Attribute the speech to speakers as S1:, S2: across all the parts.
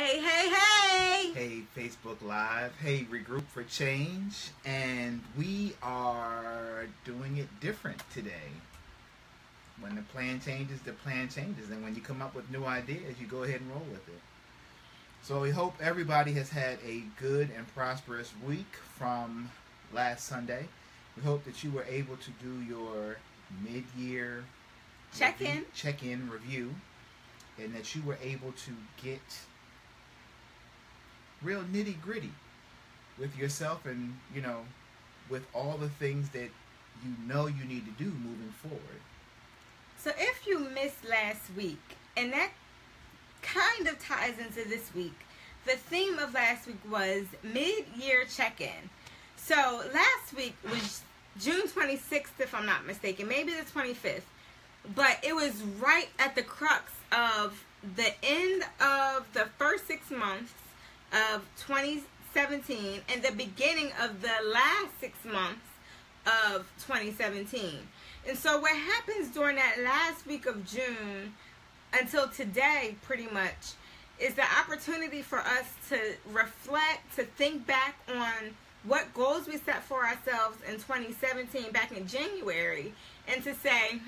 S1: Hey, hey, hey!
S2: Hey, Facebook Live. Hey, Regroup for Change. And we are doing it different today. When the plan changes, the plan changes. And when you come up with new ideas, you go ahead and roll with it. So we hope everybody has had a good and prosperous week from last Sunday. We hope that you were able to do your mid-year check-in review, and that you were able to get real nitty-gritty with yourself and, with all the things that you need to do moving forward.
S1: So if you missed last week, and that kind of ties into this week, the theme of last week was mid-year check-in. So last week was June 26th, if I'm not mistaken, maybe the 25th, but it was right at the crux of the end of the first 6 months of 2017 and the beginning of the last 6 months of 2017. And so what happens during that last week of June until today, pretty much, is the opportunity for us to reflect, to think back on what goals we set for ourselves in 2017 back in January, and to say,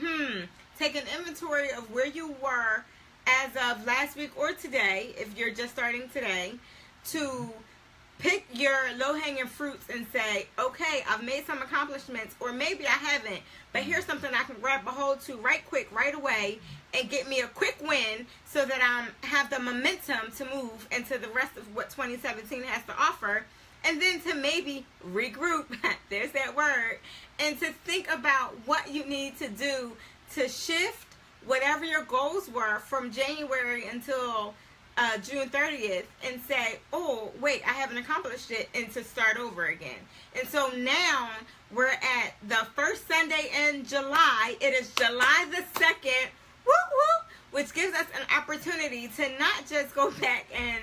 S1: take an inventory of where you were as of last week or today, if you're just starting today, to pick your low-hanging fruits and say, okay, I've made some accomplishments, or maybe I haven't, but here's something I can grab a hold to right quick, right away, and get me a quick win so that I have the momentum to move into the rest of what 2017 has to offer. And then to maybe regroup, there's that word, and to think about what you need to do to shift whatever your goals were from January until June 30th and say, oh, wait, I haven't accomplished it, and to start over again. And so now we're at the first Sunday in July. It is July the 2nd, which gives us an opportunity to not just go back and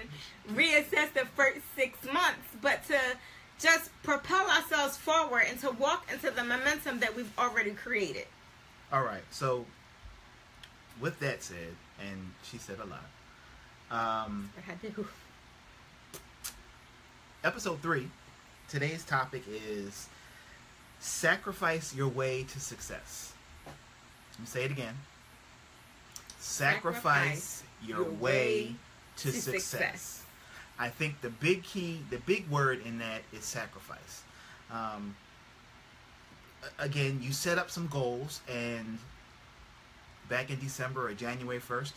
S1: reassess the first 6 months, but to just propel ourselves forward and to walk into the momentum that we've already created.
S2: All right, so with that said, and she said a lot,
S1: I do.
S2: Episode 3, today's topic is sacrifice your way to success. Let me say it again. Sacrifice your way to success. I think the big word in that is sacrifice. Again, you set up some goals, and back in December or January 1st,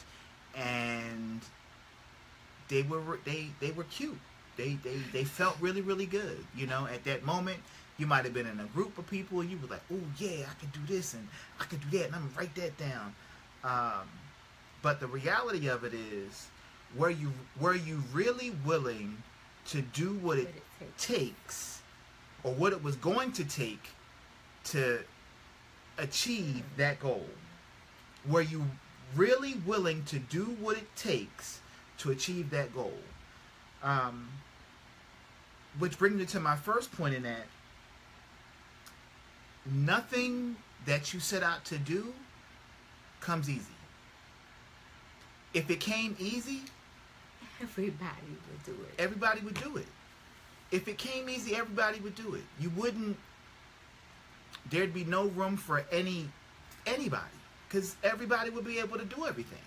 S2: and they were cute. They felt really, really good. At that moment, you might have been in a group of people. You were like, oh yeah, I can do this and I can do that, and I'm gonna write that down. But the reality of it is, were you really willing to do what it takes, or what it was going to take to achieve that goal? Were you really willing to do what it takes to achieve that goal? Which brings me to my first point in that nothing that you set out to do comes easy. If it came easy,
S1: everybody would do it.
S2: Everybody would do it. If it came easy, everybody would do it. There'd be no room for anybody, because everybody would be able to do everything.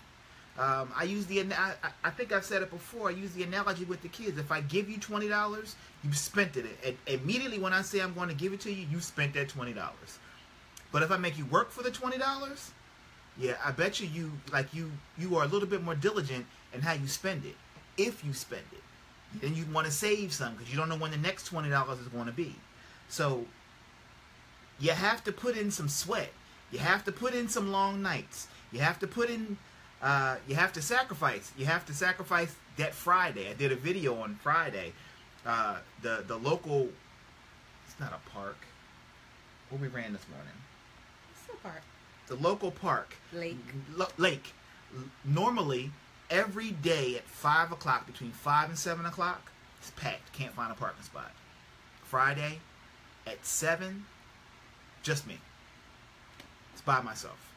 S2: I think I've said it before, I use the analogy with the kids. If I give you $20, you spent it. And immediately when I say I'm going to give it to you, you spent that $20. But if I make you work for the $20, yeah, I bet you are a little bit more diligent in how you spend it. If you spend it, then you want to save some, because you don't know when the next $20 is going to be. So you have to put in some sweat. You have to put in some long nights. You have to put in. You have to sacrifice. You have to sacrifice that Friday. I did a video on Friday. The local. It's not a park. Where we ran this morning.
S1: It's a park.
S2: The local park. Lake. Normally, every day at 5 o'clock, between 5 and 7 o'clock, it's packed. Can't find a parking spot. Friday, at 7, just me. It's by myself.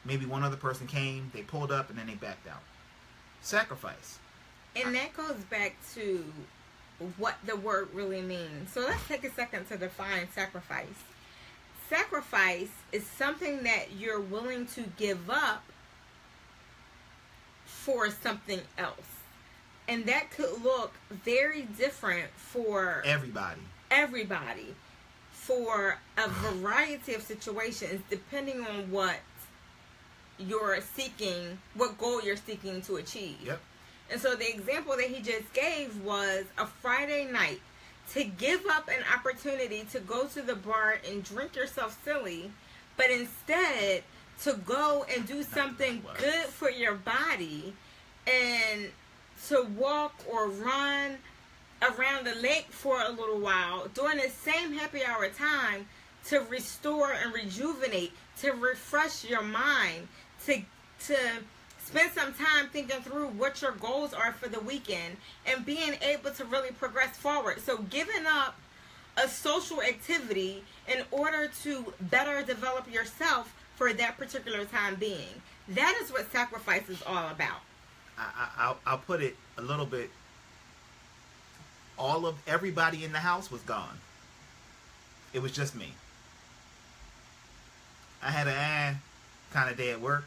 S2: Maybe one other person came, they pulled up, and then they backed out. Sacrifice.
S1: And that goes back to what the word really means. So let's take a second to define sacrifice. Sacrifice is something that you're willing to give up for something else. And that could look very different for
S2: everybody.
S1: For a variety of situations, depending on what goal you're seeking to achieve.
S2: Yep.
S1: And so the example that he just gave was a Friday night to give up an opportunity to go to the bar and drink yourself silly, but instead to go and do something good for your body and to walk or run around the lake for a little while during the same happy hour time to restore and rejuvenate, to refresh your mind, to spend some time thinking through what your goals are for the weekend and being able to really progress forward. So giving up a social activity in order to better develop yourself for that particular time being. That is what sacrifice is all about.
S2: I'll put it a little bit. Everybody in the house was gone. It was just me. I had a kind of day at work,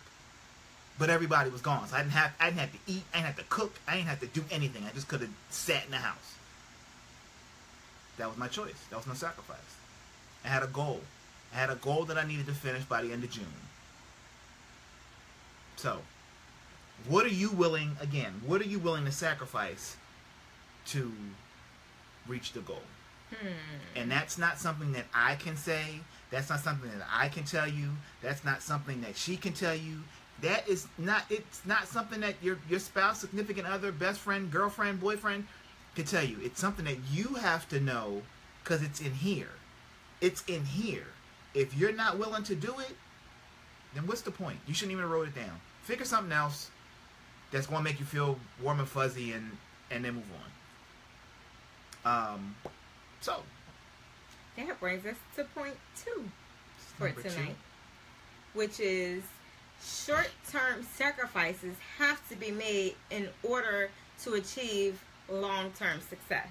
S2: but everybody was gone. So I didn't have to eat. I didn't have to cook. I didn't have to do anything. I just could have sat in the house. That was my choice. That was my sacrifice. I had a goal. I had a goal that I needed to finish by the end of June. So, what are you willing to sacrifice to reach the goal? And that's not something that I can say. That's not something that I can tell you. That's not something that she can tell you. It's not something that your spouse, significant other, best friend, girlfriend, boyfriend can tell you. It's something that you have to know because it's in here. It's in here. If you're not willing to do it, then what's the point? You shouldn't even wrote it down. Figure something else that's going to make you feel warm and fuzzy and then move on. So
S1: that brings us to point 2 for tonight, which is short-term sacrifices have to be made in order to achieve long-term success.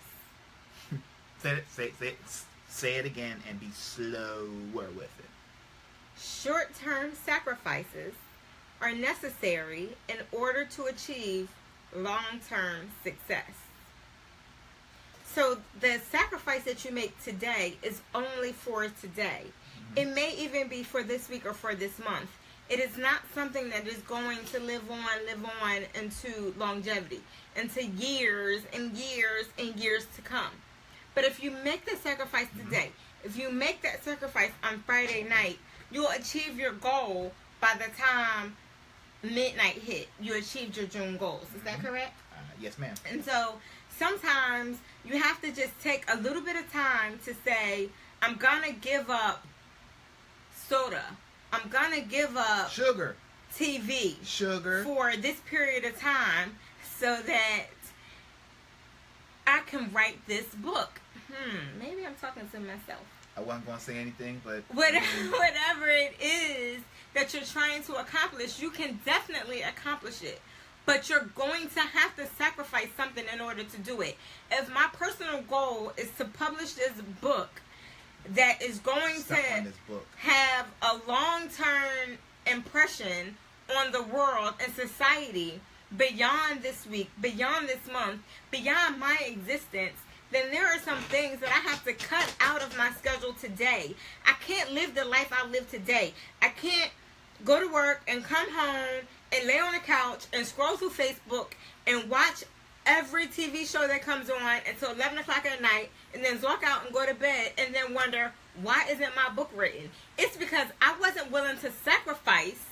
S2: Say it again and be slower with it.
S1: Short-term sacrifices are necessary in order to achieve long-term success. So the sacrifice that you make today is only for today. Mm-hmm. It may even be for this week or for this month. It is not something that is going to live on into longevity, into years and years and years to come. But if you make the sacrifice today, if you make that sacrifice on Friday night, you'll achieve your goal by the time midnight hit. You achieved your June goals. Is that correct?
S2: Yes, ma'am.
S1: And so sometimes you have to just take a little bit of time to say, I'm going to give up soda. I'm going to give up
S2: sugar,
S1: TV,
S2: sugar
S1: for this period of time so that I can write this book. Maybe I'm talking to myself.
S2: I wasn't going to say anything, but
S1: whatever it is that you're trying to accomplish, you can definitely accomplish it. But you're going to have to sacrifice something in order to do it. If my personal goal is to publish this book that is going to have a long-term impression on the world and society beyond this week, beyond this month, beyond my existence, then there are some things that I have to cut out of my schedule today. I can't live the life I live today. I can't go to work and come home and lay on the couch and scroll through Facebook and watch every TV show that comes on until 11 o'clock at night and then walk out and go to bed and then wonder, why isn't my book written? It's because I wasn't willing to sacrifice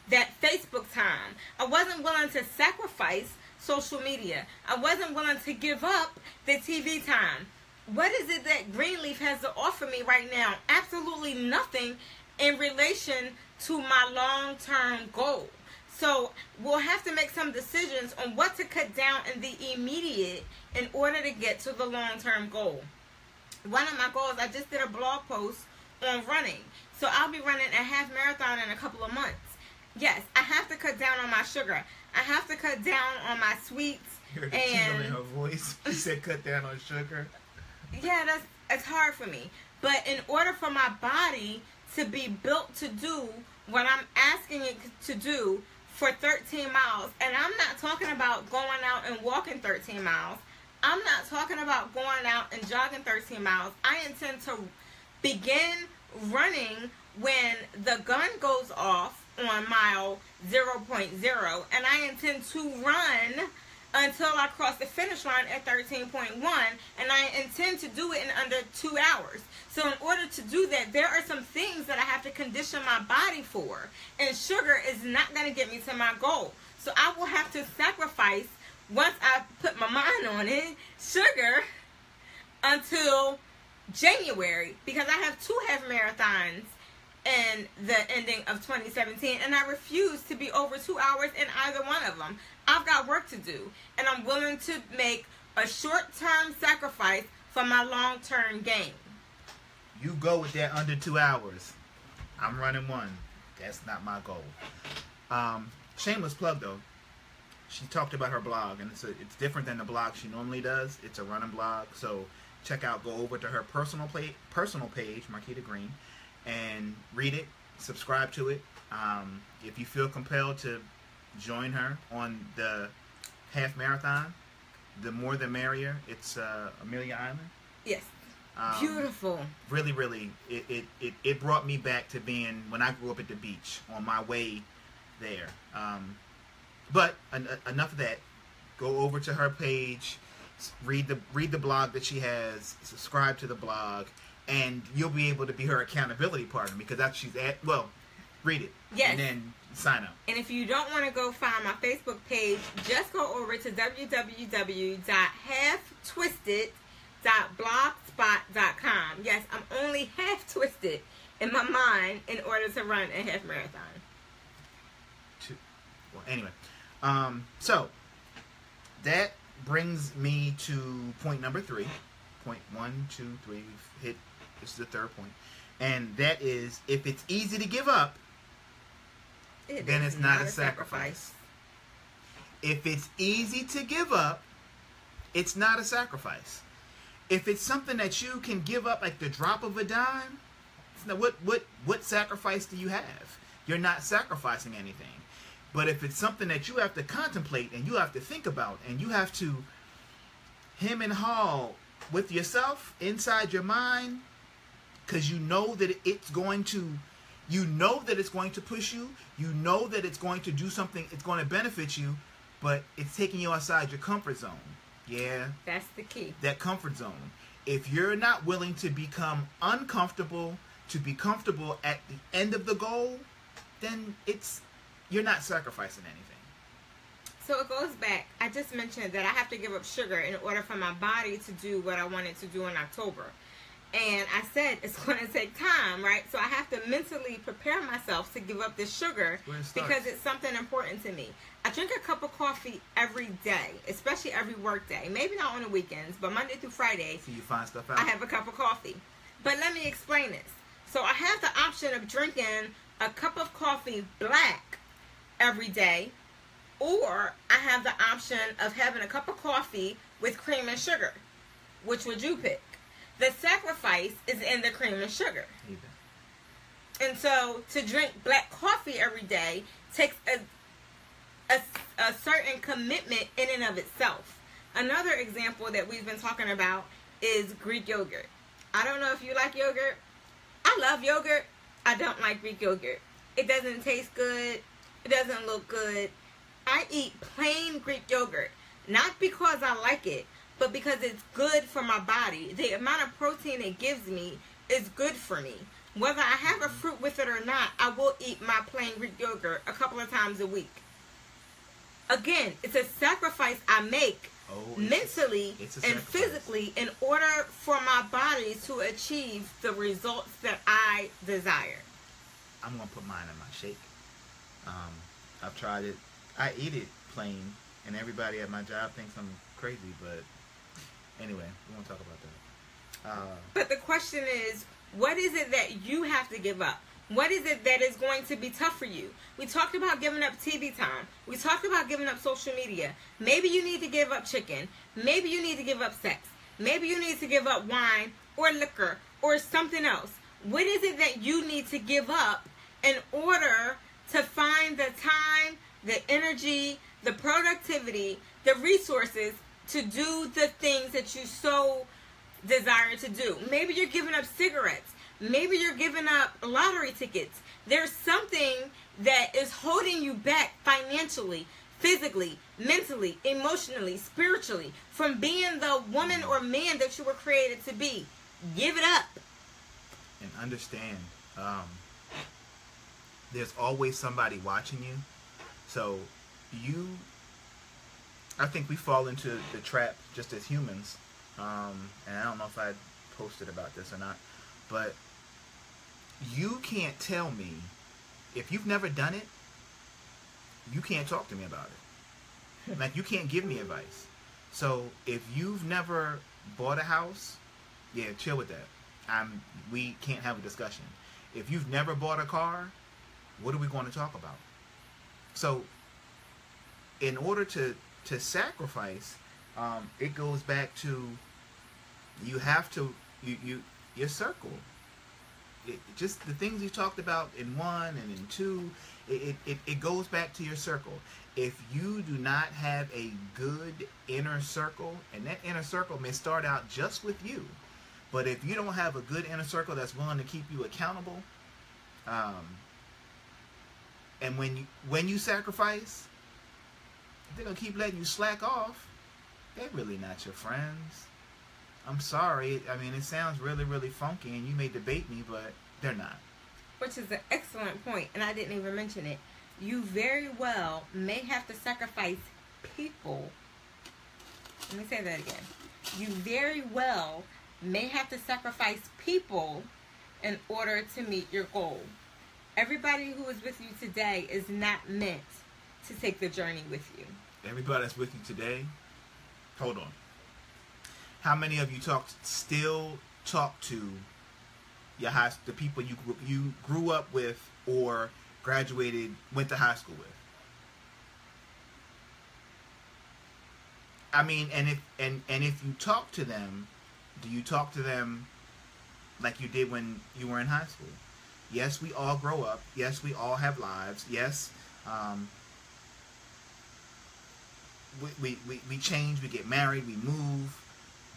S1: that Facebook time. I wasn't willing to sacrifice social media. I wasn't willing to give up the TV time. What is it that Greenleaf has to offer me right now? Absolutely nothing in relation to my long-term goal. So we'll have to make some decisions on what to cut down in the immediate in order to get to the long-term goal. One of my goals, I just did a blog post on running. So I'll be running a half marathon in a couple of months. Yes, I have to cut down on my sugar. I have to cut down on my sweets
S2: Hear the tingle in her voice. She said cut down on sugar.
S1: Yeah, it's hard for me. But in order for my body to be built to do what I'm asking it to do for 13 miles, and I'm not talking about going out and walking 13 miles. I'm not talking about going out and jogging 13 miles. I intend to begin running when the gun goes off on mile 0.0, and I intend to run until I cross the finish line at 13.1, and I intend to do it in under 2 hours. So in order to do that, there are some things that I have to condition my body for, and sugar is not going to get me to my goal. So I will have to sacrifice, once I put my mind on it, sugar until January, because I have 2 half marathons in the ending of 2017, and I refuse to be over 2 hours in either one of them. I've got work to do, and I'm willing to make a short-term sacrifice for my long-term gain.
S2: You go with that under 2 hours. I'm running 1. That's not my goal. Shameless plug though. She talked about her blog, and it's different than the blog she normally does. It's a running blog, so go over to her personal page, Marquita Green, and read it, subscribe to it. If you feel compelled to join her on the half marathon, the more the merrier. It's Amelia Island.
S1: Yes. Beautiful.
S2: Really, really, it brought me back to being when I grew up at the beach on my way there. But enough of that. Go over to her page, read the blog that she has, subscribe to the blog, and you'll be able to be her accountability partner, because that's she's at. Well, read it.
S1: Yes.
S2: And then sign up.
S1: And if you don't want to go find my Facebook page, just go over to www.halftwisted.blogspot.com. Yes, I'm only half twisted in my mind in order to run a half marathon.
S2: Well, anyway, so that brings me to point number 3. Point 1, 2, 3. We've hit. This is the third point, and that is, if it's easy to give up, then it's not a sacrifice. If it's easy to give up, it's not a sacrifice. If it's something that you can give up like the drop of a dime, what sacrifice do you have? You're not sacrificing anything. But if it's something that you have to contemplate and you have to think about and you have to hem and haw with yourself inside your mind, because you know that it's going to push you, you know that it's going to do something, it's going to benefit you, but it's taking you outside your comfort zone. Yeah. That's
S1: the key.
S2: That comfort zone. If you're not willing to become uncomfortable to be comfortable at the end of the goal, then you're not sacrificing anything.
S1: So it goes back. I just mentioned that I have to give up sugar in order for my body to do what I wanted to do in October. And I said it's going to take time, right? So I have to mentally prepare myself to give up this sugar because it's something important to me. I drink a cup of coffee every day, especially every work day. Maybe not on the weekends, but Monday through Friday.
S2: So you find stuff out?
S1: I have a cup of coffee. But let me explain this. So I have the option of drinking a cup of coffee black every day, or I have the option of having a cup of coffee with cream and sugar. Which would you pick? The sacrifice is in the cream and sugar. And so to drink black coffee every day takes a certain commitment in and of itself. Another example that we've been talking about is Greek yogurt. I don't know if you like yogurt. I love yogurt. I don't like Greek yogurt. It doesn't taste good. It doesn't look good. I eat plain Greek yogurt, not because I like it, but because it's good for my body. The amount of protein it gives me is good for me. Whether I have a fruit with it or not, I will eat my plain Greek yogurt a couple of times a week. Again, it's a sacrifice I make mentally and physically in order for my body to achieve the results that I desire.
S2: I'm going to put mine in my shake. I've tried it. I eat it plain, and everybody at my job thinks I'm crazy, but anyway, we won't talk about that.
S1: But the question is, what is it that you have to give up? What is it that is going to be tough for you? We talked about giving up TV time. We talked about giving up social media. Maybe you need to give up chicken. Maybe you need to give up sex. Maybe you need to give up wine or liquor or something else. What is it that you need to give up in order to find the time, the energy, the productivity, the resources to do the things that you so desire to do? Maybe you're giving up cigarettes. Maybe you're giving up lottery tickets. There's something that is holding you back financially, physically, mentally, emotionally, spiritually from being the woman or man that you were created to be. Give it up.
S2: And understand, there's always somebody watching you. So I think we fall into the trap just as humans. And I don't know if I posted about this or not, but you can't tell me, if you've never done it, you can't talk to me about it. Like, you can't give me advice. So if you've never bought a house, yeah, chill with that. We can't have a discussion. If you've never bought a car, what are we going to talk about? So in order to sacrifice, it goes back to, you have to, your circle. Just the things you talked about in 1 and in 2, it goes back to your circle. If you do not have a good inner circle, and that inner circle may start out just with you, but if you don't have a good inner circle that's willing to keep you accountable, and when you sacrifice, they're going to keep letting you slack off. They're really not your friends. I'm sorry. I mean, it sounds really, really funky, and you may debate me, but they're not.
S1: Which is an excellent point, and I didn't even mention it. You very well may have to sacrifice people. Let me say that again. You very well may have to sacrifice people in order to meet your goal. Everybody who is with you today is not meant to take the journey with you.
S2: Everybody that's with you today, hold on. How many of you still talk to the people you grew up with or went to high school with? I mean, and if you talk to them, do you talk to them like you did when you were in high school? Yes, we all grow up. Yes, we all have lives. Yes, we change, we get married, we move.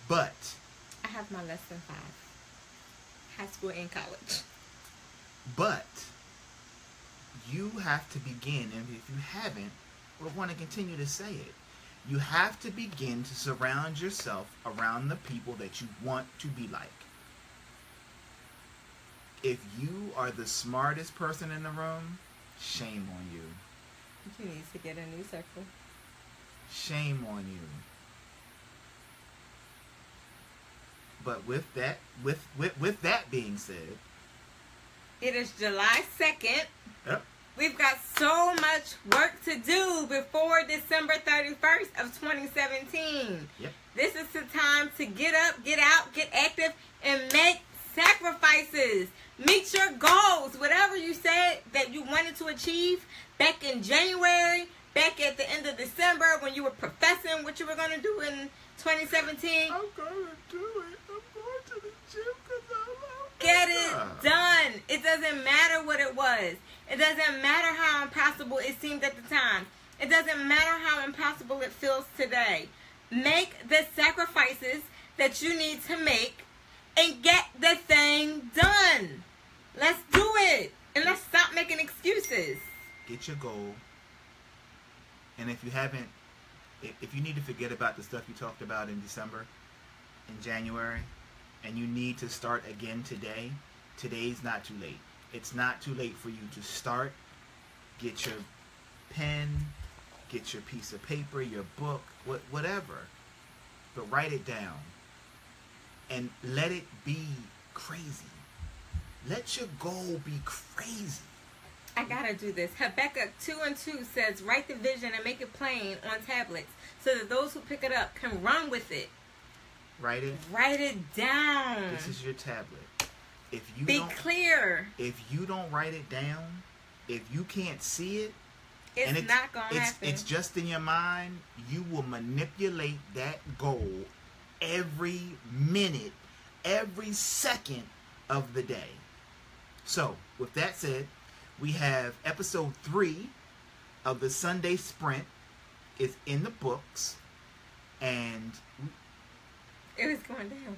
S2: But
S1: I have my less than 5. High school and college.
S2: But you have to begin, and if you haven't, we're going to continue to say it. You have to begin to surround yourself around the people that you want to be like. If you are the smartest person in the room, shame on you.
S1: You need to get a new circle.
S2: Shame on you. But with that being said,
S1: it is July 2nd.
S2: Yep.
S1: We've got so much work to do before December 31st of 2017.
S2: Yep.
S1: This is the time to get up, get out, get active, and make sacrifices. Meet your goals. Whatever you said that you wanted to achieve back in January, back at the end of December when you were professing what you were going to do in 2017.
S2: I'm going to do it. I'm going to the gym because
S1: Get it done. It doesn't matter what it was. It doesn't matter how impossible it seemed at the time. It doesn't matter how impossible it feels today. Make the sacrifices that you need to make and get the thing done. Let's do it. And let's stop making excuses.
S2: Get your goal. And if you haven't, if you need to forget about the stuff you talked about in December, in January, and you need to start again today, today's not too late. It's not too late for you to start. Get your pen, get your piece of paper, your book, whatever. But write it down. And let it be crazy. Let your goal be crazy.
S1: I gotta do this. Habakkuk 2:2 says, write the vision and make it plain on tablets so that those who pick it up can run with it.
S2: Write it.
S1: Write it down.
S2: This is your tablet. If you
S1: Be
S2: don't,
S1: clear.
S2: if you don't write it down, if you can't see it,
S1: It's not going to happen.
S2: It's just in your mind, you will manipulate that goal every minute, every second of the day. So, with that said, we have episode 3 of the Sunday Sprint is in the books, and
S1: it was going down.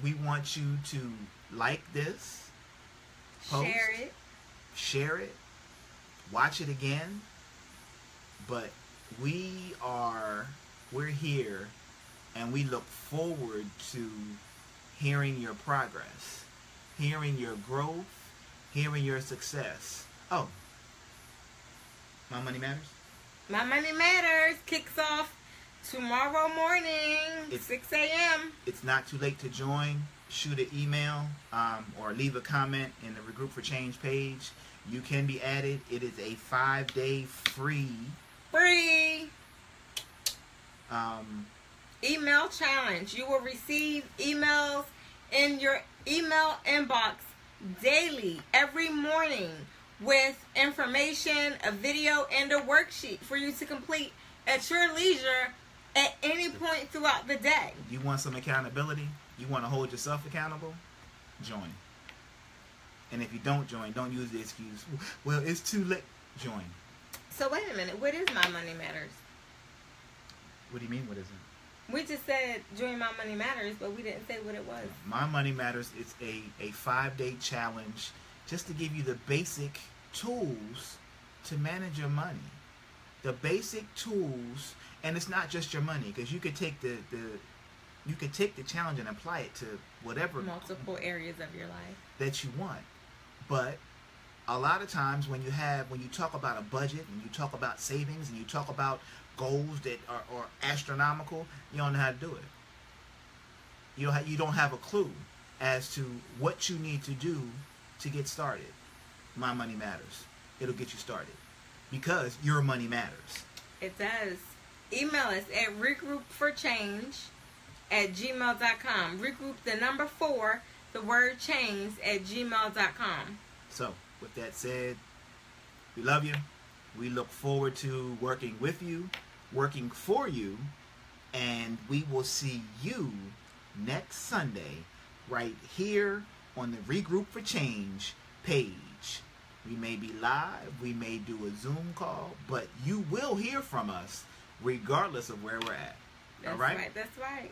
S2: We want you to like this, post, share it, watch it again. But we're here, and we look forward to hearing your progress, hearing your growth, hearing your success. Oh, My Money Matters?
S1: My Money Matters kicks off tomorrow morning, 6 a.m.
S2: It's not too late to join. Shoot an email or leave a comment in the Regroup for Change page. You can be added. It is a 5-day free
S1: email challenge. You will receive emails in your email inbox daily, every morning, with information, a video, and a worksheet for you to complete at your leisure at any point throughout the day.
S2: You want some accountability? You want to hold yourself accountable? Join. And if you don't join, don't use the excuse, well, it's too late. Join.
S1: So wait a minute. What is My Money Matters?
S2: What do you mean, what is it?
S1: We just said join My Money Matters, but we didn't say what it was.
S2: My Money Matters is a 5-day challenge just to give you the basic tools to manage your money. The basic tools, and it's not just your money, because you could take the challenge and apply it to whatever
S1: multiple areas of your life
S2: that you want. But a lot of times when you talk about a budget and you talk about savings and you talk about goals that are astronomical, you don't know how to do it. You don't have a clue as to what you need to do to get started. My Money Matters. It'll get you started because your money matters.
S1: It does. Email us at regroupforchange@gmail.com. Regroup the number 4, the word change @gmail.com.
S2: So, with that said, we love you. We look forward to working with you, working for you, and we will see you next Sunday right here on the Regroup for Change page. We may be live, we may do a Zoom call, but you will hear from us regardless of where we're at.
S1: That's
S2: all right?
S1: Right, that's right.